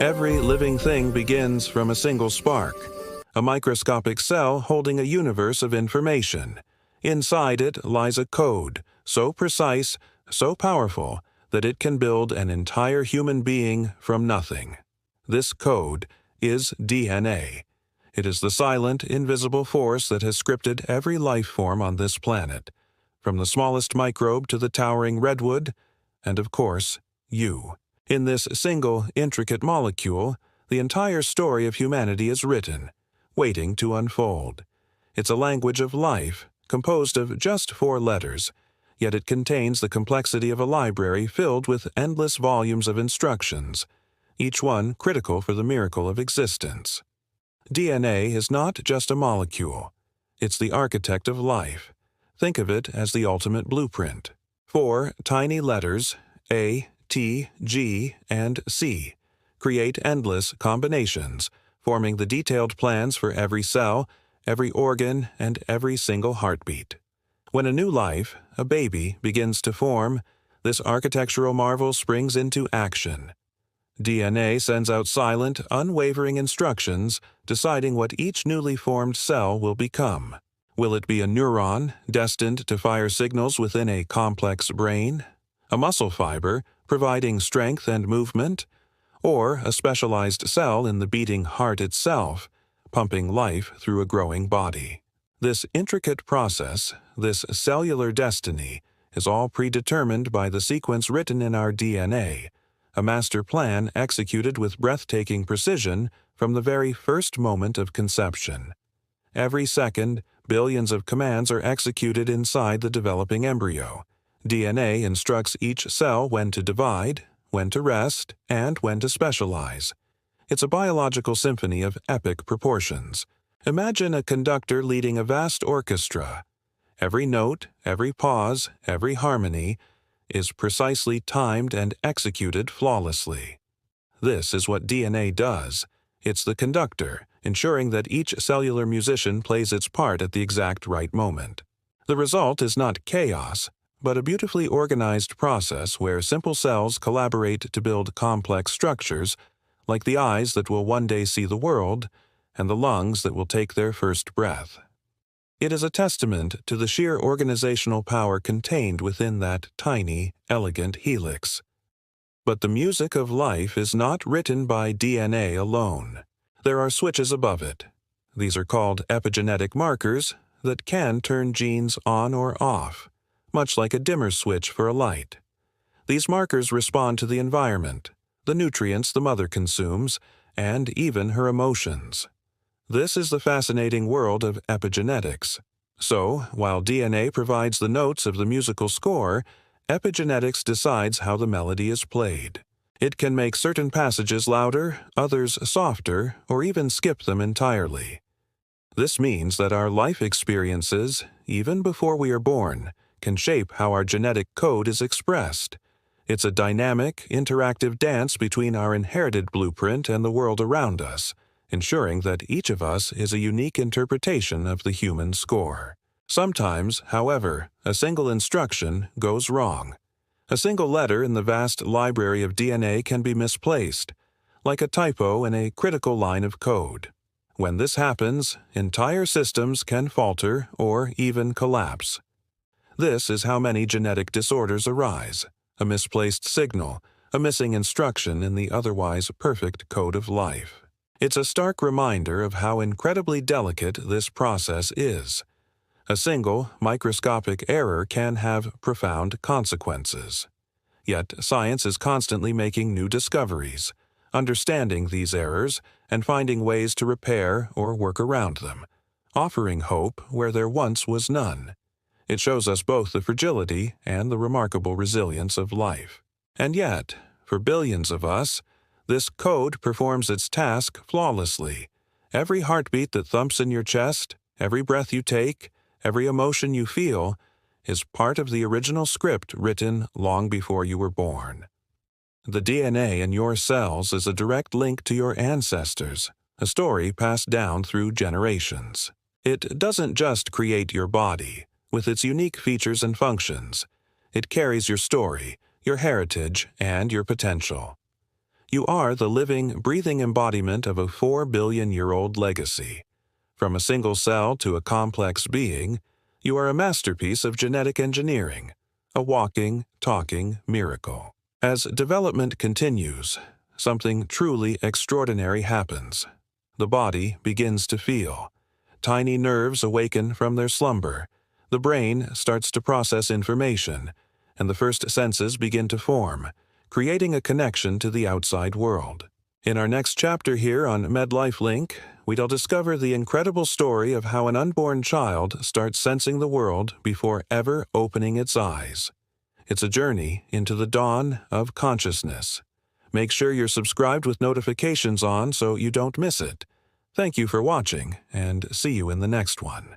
Every living thing begins from a single spark, a microscopic cell holding a universe of information. Inside it lies a code, so precise, so powerful, that it can build an entire human being from nothing. This code is DNA. It is the silent, invisible force that has scripted every life form on this planet, from the smallest microbe to the towering redwood, and of course, you. In this single, intricate molecule, the entire story of humanity is written, waiting to unfold. It's a language of life, composed of just 4 letters, yet it contains the complexity of a library filled with endless volumes of instructions, each one critical for the miracle of existence. DNA is not just a molecule. It's the architect of life. Think of it as the ultimate blueprint. 4 tiny letters, A, T, G, and C, create endless combinations, forming the detailed plans for every cell, every organ, and every single heartbeat. When a new life, a baby, begins to form, this architectural marvel springs into action. DNA sends out silent, unwavering instructions, deciding what each newly formed cell will become. Will it be a neuron, destined to fire signals within a complex brain? A muscle fiber, providing strength and movement? Or a specialized cell in the beating heart itself, pumping life through a growing body? This intricate process, this cellular destiny, is all predetermined by the sequence written in our DNA, a master plan executed with breathtaking precision from the very first moment of conception. Every second, billions of commands are executed inside the developing embryo. DNA instructs each cell when to divide, when to rest, and when to specialize. It's a biological symphony of epic proportions. Imagine a conductor leading a vast orchestra. Every note, every pause, every harmony is precisely timed and executed flawlessly. This is what DNA does. It's the conductor, ensuring that each cellular musician plays its part at the exact right moment. The result is not chaos, but a beautifully organized process where simple cells collaborate to build complex structures, like the eyes that will one day see the world, and the lungs that will take their first breath. It is a testament to the sheer organizational power contained within that tiny, elegant helix. But the music of life is not written by DNA alone. There are switches above it. These are called epigenetic markers that can turn genes on or off, much like a dimmer switch for a light. These markers respond to the environment, the nutrients the mother consumes, and even her emotions. This is the fascinating world of epigenetics. So, while DNA provides the notes of the musical score, epigenetics decides how the melody is played. It can make certain passages louder, others softer, or even skip them entirely. This means that our life experiences, even before we are born, can shape how our genetic code is expressed. It's a dynamic, interactive dance between our inherited blueprint and the world around us, ensuring that each of us is a unique interpretation of the human score. Sometimes, however, a single instruction goes wrong. A single letter in the vast library of DNA can be misplaced, like a typo in a critical line of code. When this happens, entire systems can falter or even collapse. This is how many genetic disorders arise: a misplaced signal, a missing instruction in the otherwise perfect code of life. It's a stark reminder of how incredibly delicate this process is. A single, microscopic error can have profound consequences. Yet science is constantly making new discoveries, understanding these errors, and finding ways to repair or work around them, offering hope where there once was none. It shows us both the fragility and the remarkable resilience of life. And yet, for billions of us, this code performs its task flawlessly. Every heartbeat that thumps in your chest, every breath you take, every emotion you feel, is part of the original script written long before you were born. The DNA in your cells is a direct link to your ancestors, a story passed down through generations. It doesn't just create your body, with its unique features and functions. It carries your story, your heritage, and your potential. You are the living, breathing embodiment of a 4-billion-year-old legacy. From a single cell to a complex being, you are a masterpiece of genetic engineering, a walking, talking miracle. As development continues, something truly extraordinary happens. The body begins to feel. Tiny nerves awaken from their slumber. The brain starts to process information, and the first senses begin to form, creating a connection to the outside world. In our next chapter here on MedLife Link, we'll discover the incredible story of how an unborn child starts sensing the world before ever opening its eyes. It's a journey into the dawn of consciousness. Make sure you're subscribed with notifications on so you don't miss it. Thank you for watching, and see you in the next one.